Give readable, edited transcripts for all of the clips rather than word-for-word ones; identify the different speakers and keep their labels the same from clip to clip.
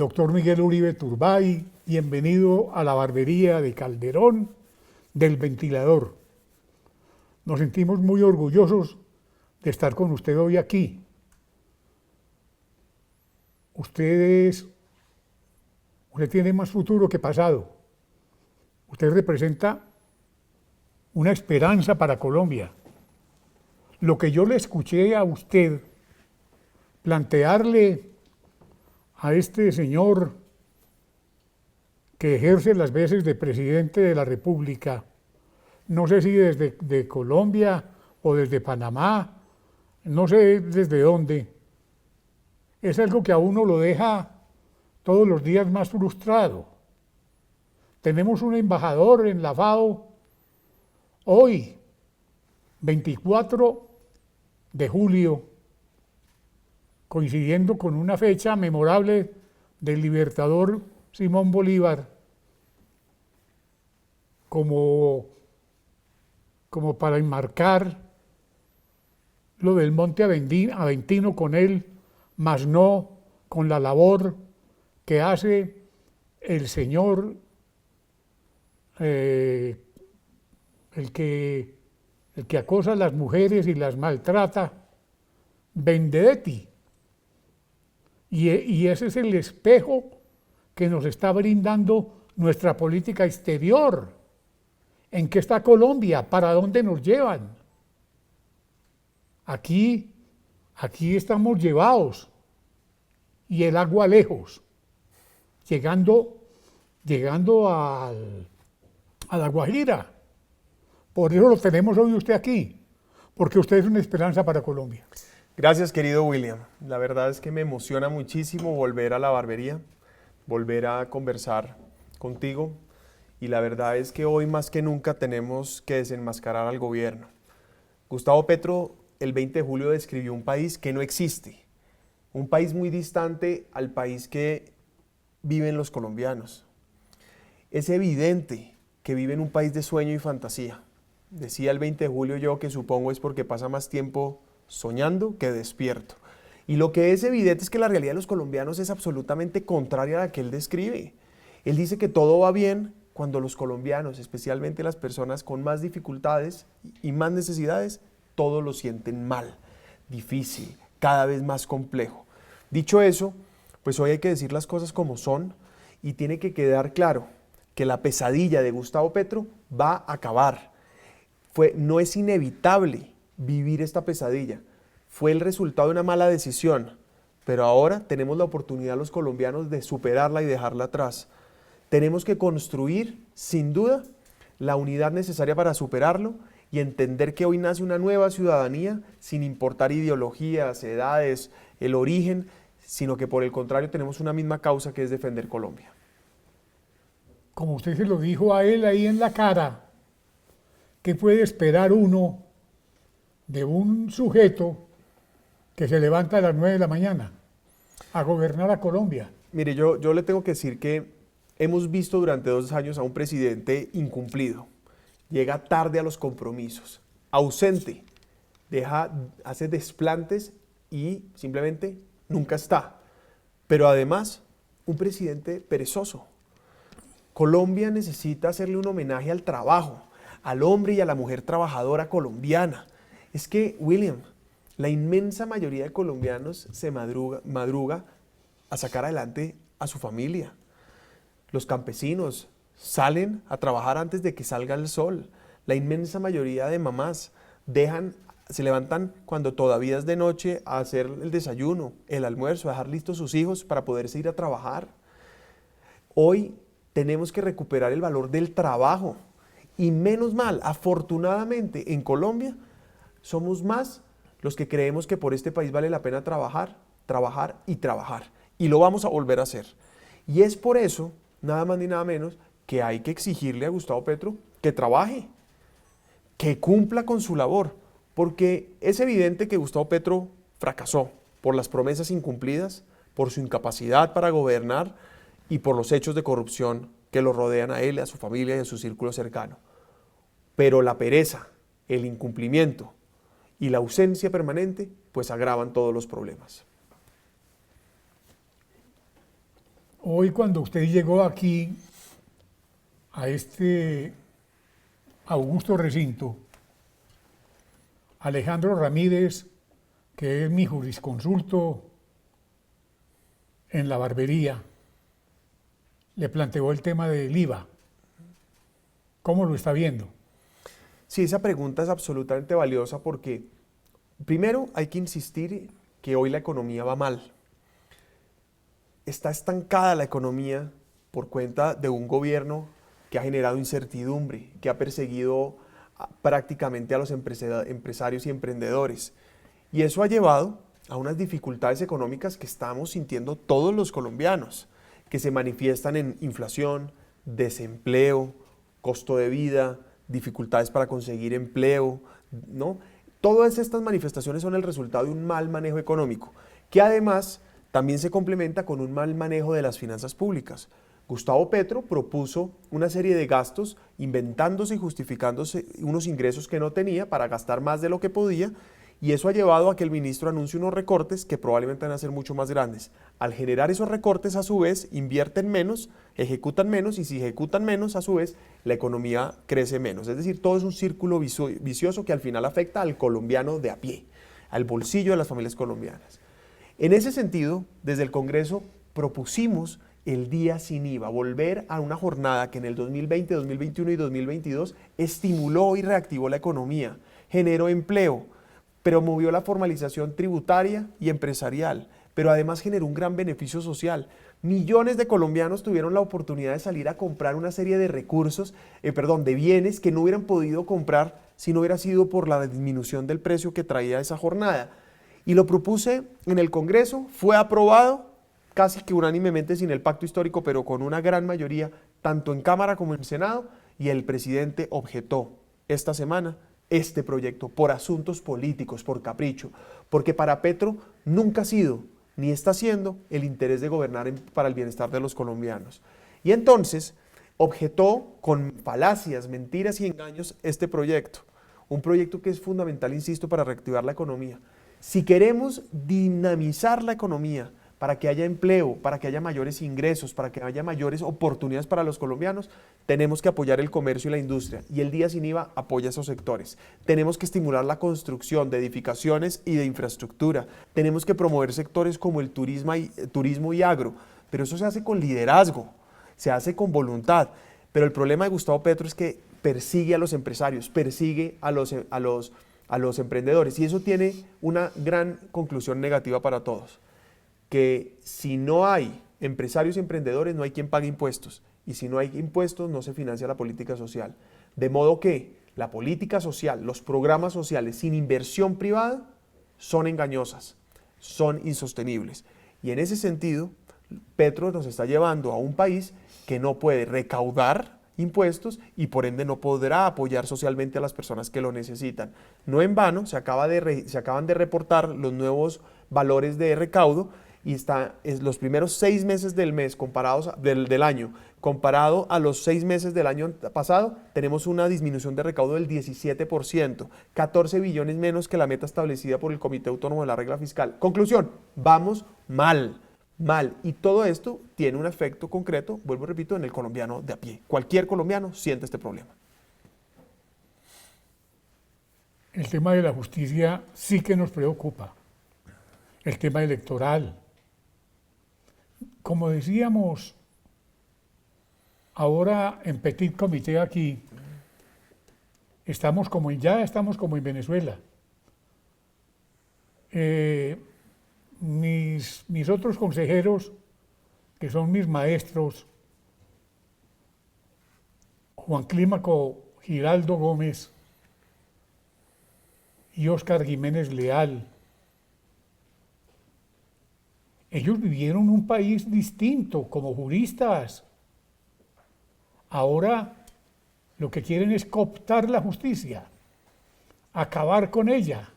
Speaker 1: doctor Miguel Uribe Turbay, bienvenido a la barbería de Calderón del Ventilador. Nos sentimos muy orgullosos de estar con usted hoy aquí. Usted tiene más futuro que pasado. Usted representa una esperanza para Colombia. Lo que yo le escuché a usted plantearle a este señor que ejerce las veces de presidente de la República, no sé si desde de Colombia o desde Panamá, no sé desde dónde, es algo que a uno lo deja todos los días más frustrado. Tenemos un embajador en la FAO hoy, 24 de julio, coincidiendo con una fecha memorable del libertador Simón Bolívar, como para enmarcar lo del Monte Aventino con él, mas no con la labor que hace el señor, el que acosa a las mujeres y las maltrata, Benedetti. Y ese es el espejo que nos está brindando nuestra política exterior. ¿En qué está Colombia? ¿Para dónde nos llevan? Aquí estamos llevados y el agua lejos, llegando a La Guajira. Por eso lo tenemos hoy usted aquí, porque usted es una esperanza para Colombia.
Speaker 2: Gracias, querido William. La verdad es que me emociona muchísimo volver a la barbería, volver a conversar contigo, y la verdad es que hoy más que nunca tenemos que desenmascarar al gobierno. Gustavo Petro el 20 de julio describió un país que no existe, un país muy distante al país que viven los colombianos. Es evidente que vive en un país de sueño y fantasía. Decía el 20 de julio yo que supongo es porque pasa más tiempo soñando que despierto. Y lo que es evidente es que la realidad de los colombianos es absolutamente contraria a la que él describe. Él dice que todo va bien cuando los colombianos, especialmente las personas con más dificultades y más necesidades, todo lo sienten mal, difícil, cada vez más complejo. Dicho eso, pues hoy hay que decir las cosas como son y tiene que quedar claro que la pesadilla de Gustavo Petro va a acabar. No es inevitable vivir esta pesadilla. Fue el resultado de una mala decisión, pero ahora tenemos la oportunidad los colombianos de superarla y dejarla atrás. Tenemos que construir, sin duda, la unidad necesaria para superarlo y entender que hoy nace una nueva ciudadanía sin importar ideologías, edades, el origen, sino que por el contrario tenemos una misma causa que es defender Colombia.
Speaker 1: Como usted se lo dijo a él ahí en la cara, ¿qué puede esperar uno de un sujeto que se levanta a las 9 de la mañana a gobernar a Colombia?
Speaker 2: Mire, yo le tengo que decir que hemos visto durante 2 años a un presidente incumplido. Llega tarde a los compromisos, ausente, hace desplantes y simplemente nunca está. Pero además, un presidente perezoso. Colombia necesita hacerle un homenaje al trabajo, al hombre y a la mujer trabajadora colombiana. Es que, William, la inmensa mayoría de colombianos se madruga a sacar adelante a su familia. Los campesinos salen a trabajar antes de que salga el sol. La inmensa mayoría de mamás se levantan cuando todavía es de noche a hacer el desayuno, el almuerzo, a dejar listos sus hijos para poderse ir a trabajar. Hoy tenemos que recuperar el valor del trabajo. Y menos mal, afortunadamente, en Colombia somos más los que creemos que por este país vale la pena trabajar, trabajar y trabajar. Y lo vamos a volver a hacer. Y es por eso, nada más ni nada menos, que hay que exigirle a Gustavo Petro que trabaje, que cumpla con su labor. Porque es evidente que Gustavo Petro fracasó por las promesas incumplidas, por su incapacidad para gobernar y por los hechos de corrupción que lo rodean a él, a su familia y a su círculo cercano. Pero la pereza, el incumplimiento y la ausencia permanente, pues agravan todos los problemas.
Speaker 1: Hoy cuando usted llegó aquí a este augusto recinto, Alejandro Ramírez, que es mi jurisconsulto en la barbería, le planteó el tema del IVA. ¿Cómo lo está viendo?
Speaker 2: Sí, esa pregunta es absolutamente valiosa porque primero hay que insistir que hoy la economía va mal. Está estancada la economía por cuenta de un gobierno que ha generado incertidumbre, que ha perseguido prácticamente a los empresarios y emprendedores. Y eso ha llevado a unas dificultades económicas que estamos sintiendo todos los colombianos, que se manifiestan en inflación, desempleo, costo de vida, dificultades para conseguir empleo, ¿no? Todas estas manifestaciones son el resultado de un mal manejo económico, que además también se complementa con un mal manejo de las finanzas públicas. Gustavo Petro propuso una serie de gastos, inventándose y justificándose unos ingresos que no tenía para gastar más de lo que podía, y eso ha llevado a que el ministro anuncie unos recortes que probablemente van a ser mucho más grandes. Al generar esos recortes, a su vez, invierten menos, ejecutan menos, y si ejecutan menos, a su vez, la economía crece menos. Es decir, todo es un círculo vicioso que al final afecta al colombiano de a pie, al bolsillo de las familias colombianas. En ese sentido, desde el Congreso propusimos el día sin IVA, volver a una jornada que en el 2020, 2021 y 2022 estimuló y reactivó la economía, generó empleo, promovió la formalización tributaria y empresarial, pero además generó un gran beneficio social. Millones de colombianos tuvieron la oportunidad de salir a comprar una serie de de bienes que no hubieran podido comprar si no hubiera sido por la disminución del precio que traía esa jornada. Y lo propuse en el Congreso, fue aprobado casi que unánimemente sin el pacto histórico, pero con una gran mayoría, tanto en Cámara como en Senado, y el presidente objetó esta semana este proyecto por asuntos políticos, por capricho, porque para Petro nunca ha sido ni está siendo el interés de gobernar para el bienestar de los colombianos. Y entonces objetó con falacias, mentiras y engaños este proyecto, un proyecto que es fundamental, insisto, para reactivar la economía. Si queremos dinamizar la economía, para que haya empleo, para que haya mayores ingresos, para que haya mayores oportunidades para los colombianos, tenemos que apoyar el comercio y la industria. Y el Día Sin IVA apoya esos sectores. Tenemos que estimular la construcción de edificaciones y de infraestructura. Tenemos que promover sectores como el turismo y agro. Pero eso se hace con liderazgo, se hace con voluntad. Pero el problema de Gustavo Petro es que persigue a los empresarios, persigue a los emprendedores. Y eso tiene una gran conclusión negativa para todos. Que si no hay empresarios y emprendedores, no hay quien pague impuestos. Y si no hay impuestos, no se financia la política social. De modo que la política social, los programas sociales sin inversión privada, son engañosas, son insostenibles. Y en ese sentido, Petro nos está llevando a un país que no puede recaudar impuestos y por ende no podrá apoyar socialmente a las personas que lo necesitan. No en vano, se acaban de reportar los nuevos valores de recaudo, y está en los primeros 6 meses del año, comparado a los 6 meses del año pasado, tenemos una disminución de recaudo del 17%, 14 billones menos que la meta establecida por el Comité Autónomo de la Regla Fiscal. Conclusión, vamos mal. Y todo esto tiene un efecto concreto, vuelvo y repito, en el colombiano de a pie. Cualquier colombiano siente este problema.
Speaker 1: El tema de la justicia sí que nos preocupa. El tema electoral. Como decíamos, ahora en Petit Comité aquí, estamos como en Venezuela. Mis otros consejeros, que son mis maestros, Juan Clímaco Giraldo Gómez y Óscar Jiménez Leal, ellos vivieron un país distinto como juristas. Ahora lo que quieren es cooptar la justicia, acabar con ella.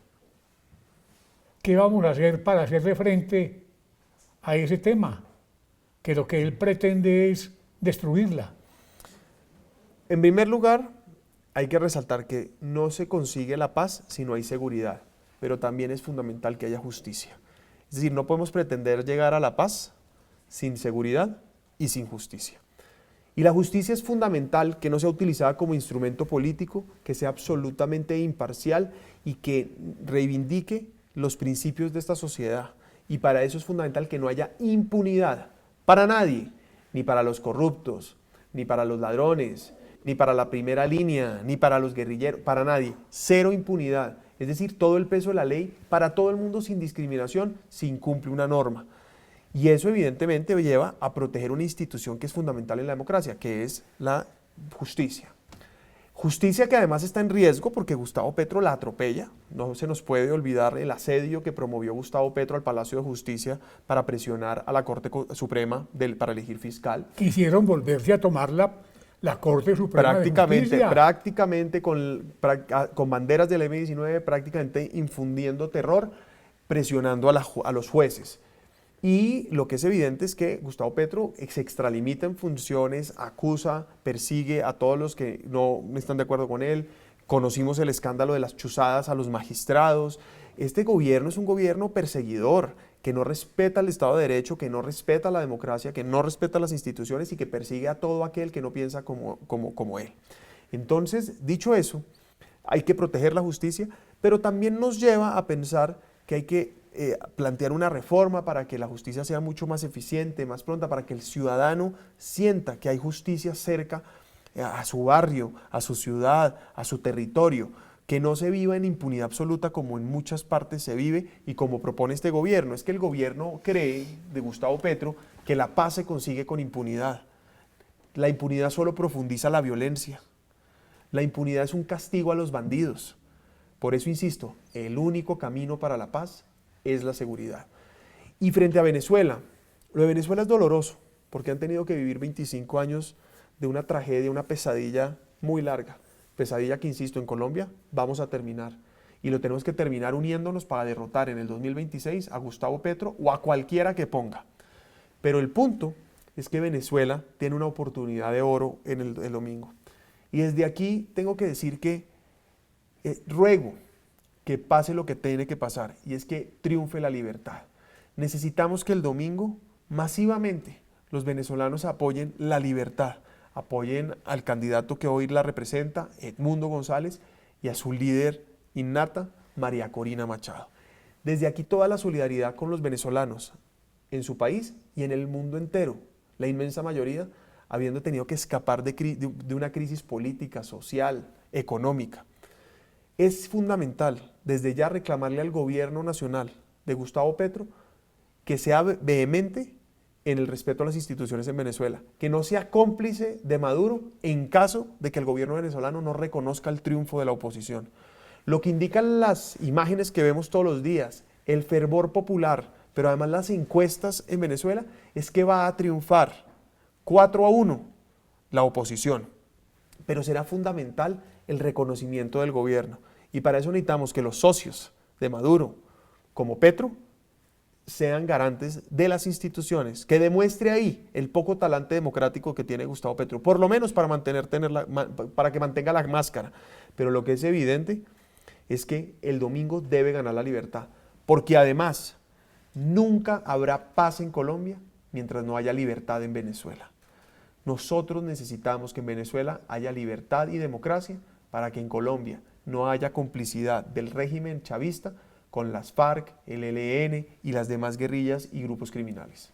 Speaker 1: ¿Qué vamos a hacer para hacerle frente a ese tema? Que lo que él pretende es destruirla.
Speaker 2: En primer lugar, hay que resaltar que no se consigue la paz si no hay seguridad, pero también es fundamental que haya justicia. Es decir, no podemos pretender llegar a la paz sin seguridad y sin justicia. Y la justicia es fundamental que no sea utilizada como instrumento político, que sea absolutamente imparcial y que reivindique los principios de esta sociedad. Y para eso es fundamental que no haya impunidad para nadie, ni para los corruptos, ni para los ladrones, ni para la primera línea, ni para los guerrilleros, para nadie. Cero impunidad. Es decir, todo el peso de la ley para todo el mundo sin discriminación, si incumple una norma. Y eso evidentemente lleva a proteger una institución que es fundamental en la democracia, que es la justicia. Justicia que además está en riesgo porque Gustavo Petro la atropella. No se nos puede olvidar el asedio que promovió Gustavo Petro al Palacio de Justicia para presionar a la Corte Suprema para elegir fiscal.
Speaker 1: Quisieron volverse a tomar la Corte Suprema de Justicia.
Speaker 2: Prácticamente con banderas del M-19, prácticamente infundiendo terror, presionando a los jueces. Y lo que es evidente es que Gustavo Petro se extralimita en funciones, acusa, persigue a todos los que no están de acuerdo con él. Conocimos el escándalo de las chuzadas a los magistrados. Este gobierno es un gobierno perseguidor, que no respeta el Estado de Derecho, que no respeta la democracia, que no respeta las instituciones y que persigue a todo aquel que no piensa como él. Entonces, dicho eso, hay que proteger la justicia, pero también nos lleva a pensar que hay que plantear una reforma para que la justicia sea mucho más eficiente, más pronta, para que el ciudadano sienta que hay justicia cerca a su barrio, a su ciudad, a su territorio, que no se viva en impunidad absoluta como en muchas partes se vive y como propone este gobierno. Es que el gobierno cree, de Gustavo Petro, que la paz se consigue con impunidad. La impunidad solo profundiza la violencia. La impunidad es un castigo a los bandidos. Por eso insisto, el único camino para la paz es la seguridad. Y frente a Venezuela, lo de Venezuela es doloroso, porque han tenido que vivir 25 años de una tragedia, una pesadilla muy larga. Pesadilla que, insisto, en Colombia vamos a terminar. Y lo tenemos que terminar uniéndonos para derrotar en el 2026 a Gustavo Petro o a cualquiera que ponga. Pero el punto es que Venezuela tiene una oportunidad de oro en el domingo. Y desde aquí tengo que decir que ruego que pase lo que tiene que pasar, y es que triunfe la libertad. Necesitamos que el domingo masivamente los venezolanos apoyen la libertad, apoyen al candidato que hoy la representa, Edmundo González, y a su líder innata, María Corina Machado. Desde aquí toda la solidaridad con los venezolanos en su país y en el mundo entero, la inmensa mayoría habiendo tenido que escapar de una crisis política, social, económica. Es fundamental desde ya reclamarle al gobierno nacional de Gustavo Petro que sea vehemente en el respeto a las instituciones en Venezuela, que no sea cómplice de Maduro en caso de que el gobierno venezolano no reconozca el triunfo de la oposición. Lo que indican las imágenes que vemos todos los días, el fervor popular, pero además las encuestas en Venezuela, es que va a triunfar 4-1 la oposición, pero será fundamental el reconocimiento del gobierno. Y para eso necesitamos que los socios de Maduro, como Petro, sean garantes de las instituciones, que demuestre ahí el poco talante democrático que tiene Gustavo Petro, por lo menos para para que mantenga la máscara. Pero lo que es evidente es que el domingo debe ganar la libertad, porque además nunca habrá paz en Colombia mientras no haya libertad en Venezuela. Nosotros necesitamos que en Venezuela haya libertad y democracia para que en Colombia no haya complicidad del régimen chavista con las FARC, el ELN y las demás guerrillas y grupos criminales.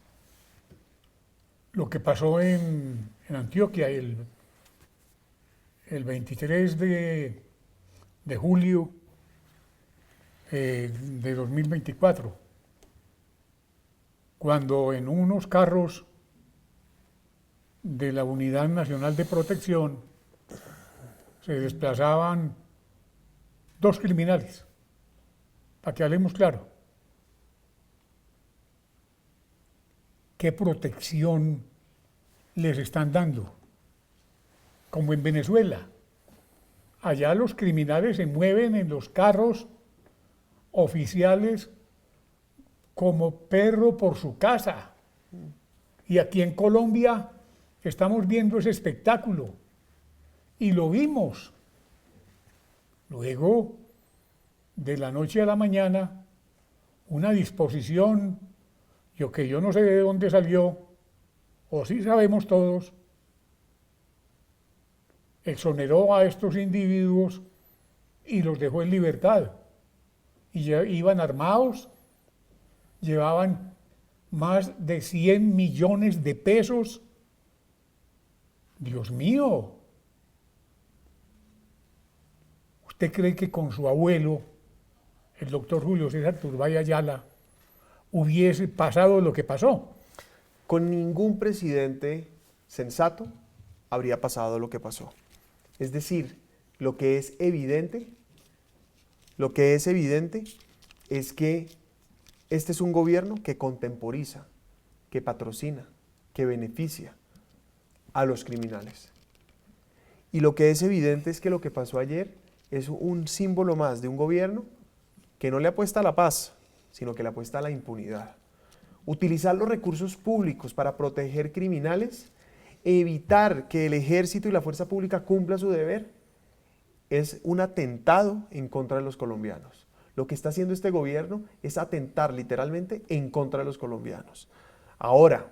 Speaker 1: Lo que pasó en Antioquia el 23 de julio de 2024, cuando en unos carros de la Unidad Nacional de Protección se desplazaban dos criminales, para que hablemos claro. ¿Qué protección les están dando? Como en Venezuela. Allá los criminales se mueven en los carros oficiales como perro por su casa. Y aquí en Colombia estamos viendo ese espectáculo. Y lo vimos. Luego, de la noche a la mañana, una disposición, que yo no sé de dónde salió, o sí sabemos todos, exoneró a estos individuos y los dejó en libertad. Y iban armados, llevaban más de 100 millones de pesos. Dios mío, ¿usted cree que con su abuelo, el doctor Julio César Turbay Ayala, hubiese pasado lo que pasó?
Speaker 2: Con ningún presidente sensato habría pasado lo que pasó. Es decir, lo que es evidente es que este es un gobierno que contemporiza, que patrocina, que beneficia a los criminales. Y lo que es evidente es que lo que pasó ayer es un símbolo más de un gobierno que no le apuesta a la paz, sino que le apuesta a la impunidad. Utilizar los recursos públicos para proteger criminales, evitar que el ejército y la fuerza pública cumplan su deber, es un atentado en contra de los colombianos. Lo que está haciendo este gobierno es atentar literalmente en contra de los colombianos. Ahora,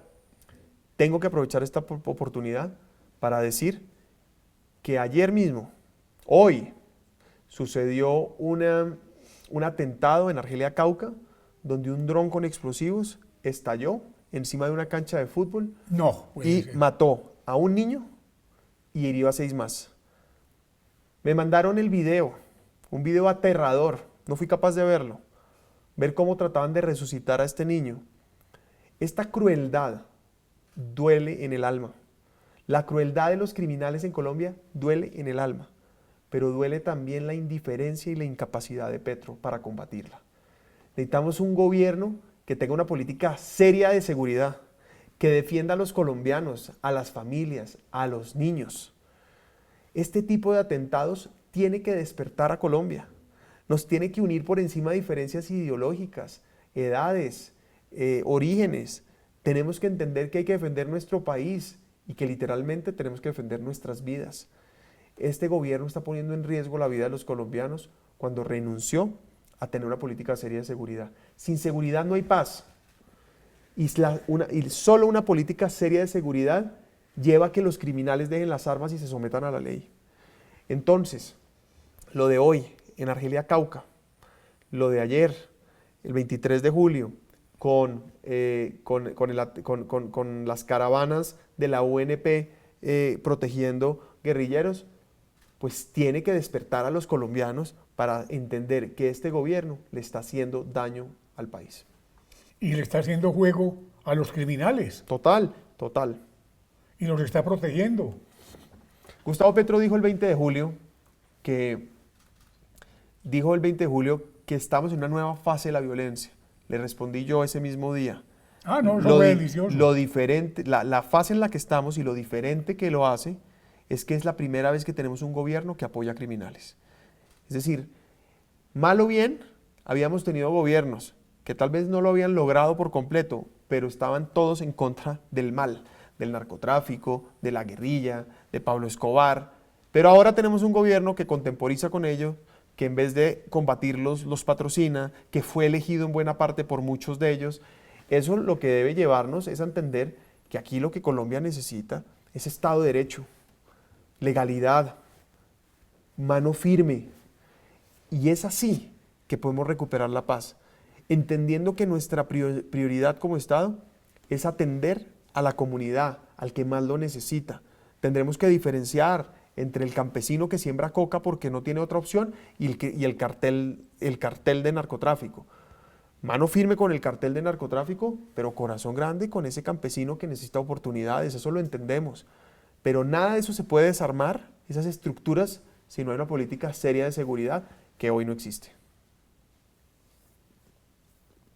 Speaker 2: tengo que aprovechar esta oportunidad para decir que ayer mismo, hoy, sucedió un atentado en Argelia, Cauca, donde un dron con explosivos estalló encima de una cancha de fútbol y mató a un niño y hirió a 6 más. Me mandaron el video, un video aterrador, no fui capaz de verlo, ver cómo trataban de resucitar a este niño. Esta crueldad duele en el alma. La crueldad de los criminales en Colombia duele en el alma, pero duele también la indiferencia y la incapacidad de Petro para combatirla. Necesitamos un gobierno que tenga una política seria de seguridad, que defienda a los colombianos, a las familias, a los niños. Este tipo de atentados tiene que despertar a Colombia. Nos tiene que unir por encima de diferencias ideológicas, edades, orígenes. Tenemos que entender que hay que defender nuestro país y que literalmente tenemos que defender nuestras vidas. Este gobierno está poniendo en riesgo la vida de los colombianos cuando renunció a tener una política seria de seguridad. Sin seguridad no hay paz. Y solo una política seria de seguridad lleva a que los criminales dejen las armas y se sometan a la ley. Entonces, lo de hoy en Argelia, Cauca, lo de ayer, el 23 de julio, con las caravanas de la UNP protegiendo guerrilleros, pues tiene que despertar a los colombianos para entender que este gobierno le está haciendo daño al país.
Speaker 1: Y le está haciendo juego a los criminales.
Speaker 2: Total, total.
Speaker 1: Y los está protegiendo.
Speaker 2: Gustavo Petro dijo el 20 de julio que estamos en una nueva fase de la violencia. Le respondí yo ese mismo día.
Speaker 1: Ah, no, eso fue delicioso.
Speaker 2: Lo diferente, la fase en la que estamos y lo diferente que lo hace es que es la primera vez que tenemos un gobierno que apoya a criminales. Es decir, mal o bien, habíamos tenido gobiernos que tal vez no lo habían logrado por completo, pero estaban todos en contra del mal, del narcotráfico, de la guerrilla, de Pablo Escobar. Pero ahora tenemos un gobierno que contemporiza con ello, que en vez de combatirlos, los patrocina, que fue elegido en buena parte por muchos de ellos. Eso lo que debe llevarnos es a entender que aquí lo que Colombia necesita es Estado de Derecho, legalidad, mano firme. Y es así que podemos recuperar la paz, entendiendo que nuestra prioridad como Estado es atender a la comunidad, al que más lo necesita. Tendremos que diferenciar entre el campesino que siembra coca porque no tiene otra opción y el cartel de narcotráfico. Mano firme con el cartel de narcotráfico, pero corazón grande con ese campesino que necesita oportunidades, eso lo entendemos. Pero nada de eso se puede desarmar, esas estructuras, si no hay una política seria de seguridad que hoy no existe.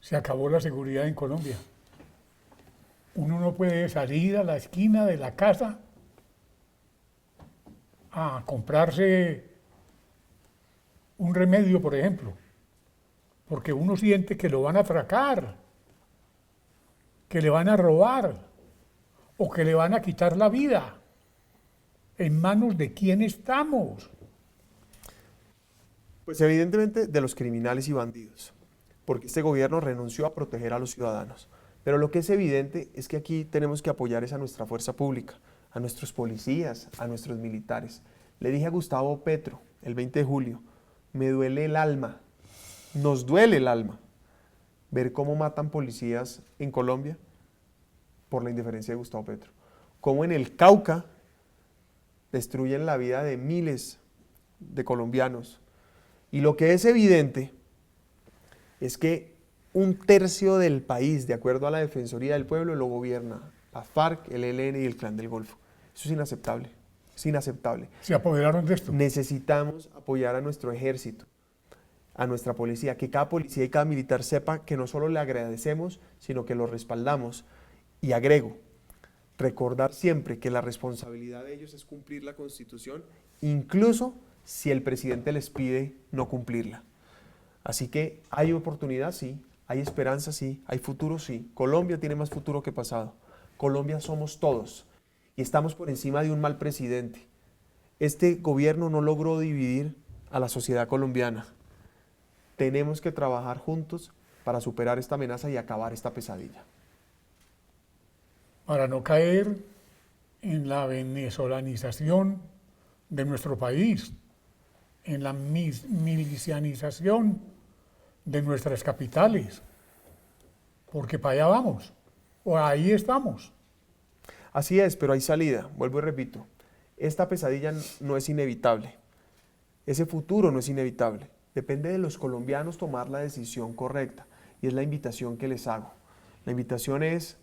Speaker 1: Se acabó la seguridad en Colombia. Uno no puede salir a la esquina de la casa a comprarse un remedio, por ejemplo, porque uno siente que lo van a atracar, que le van a robar o que le van a quitar la vida. ¿En manos de quién estamos?
Speaker 2: Pues evidentemente de los criminales y bandidos, porque este gobierno renunció a proteger a los ciudadanos. Pero lo que es evidente es que aquí tenemos que apoyar es a nuestra fuerza pública, a nuestros policías, a nuestros militares. Le dije a Gustavo Petro el 20 de julio, me duele el alma, nos duele el alma ver cómo matan policías en Colombia por la indiferencia de Gustavo Petro. Cómo en el Cauca destruyen la vida de miles de colombianos. Y lo que es evidente es que un tercio del país, de acuerdo a la Defensoría del Pueblo, lo gobierna la FARC, el ELN y el Clan del Golfo. Eso es inaceptable, es inaceptable.
Speaker 1: ¿Se apoderaron de esto?
Speaker 2: Necesitamos apoyar a nuestro ejército, a nuestra policía, que cada policía y cada militar sepa que no solo le agradecemos, sino que lo respaldamos. Y agrego, recordar siempre que la responsabilidad de ellos es cumplir la Constitución, incluso si el presidente les pide no cumplirla. Así que hay oportunidad, sí, hay esperanza, sí, hay futuro, sí. Colombia tiene más futuro que pasado. Colombia somos todos y estamos por encima de un mal presidente. Este gobierno no logró dividir a la sociedad colombiana. Tenemos que trabajar juntos para superar esta amenaza y acabar esta pesadilla.
Speaker 1: Para no caer en la venezolanización de nuestro país, en la milicianización de nuestras capitales, porque para allá vamos, o ahí estamos.
Speaker 2: Así es, pero hay salida, vuelvo y repito. Esta pesadilla no es inevitable, ese futuro no es inevitable. Depende de los colombianos tomar la decisión correcta y es la invitación que les hago. La invitación es,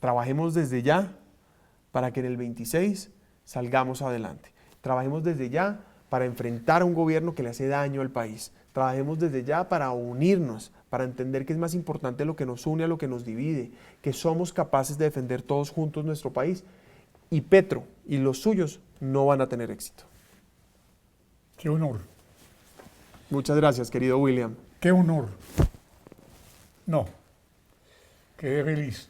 Speaker 2: trabajemos desde ya para que en el 26 salgamos adelante. Trabajemos desde ya para enfrentar a un gobierno que le hace daño al país. Trabajemos desde ya para unirnos, para entender que es más importante lo que nos une a lo que nos divide, que somos capaces de defender todos juntos nuestro país y Petro y los suyos no van a tener éxito.
Speaker 1: Qué honor.
Speaker 2: Muchas gracias, querido William.
Speaker 1: Qué honor. No, quedé feliz.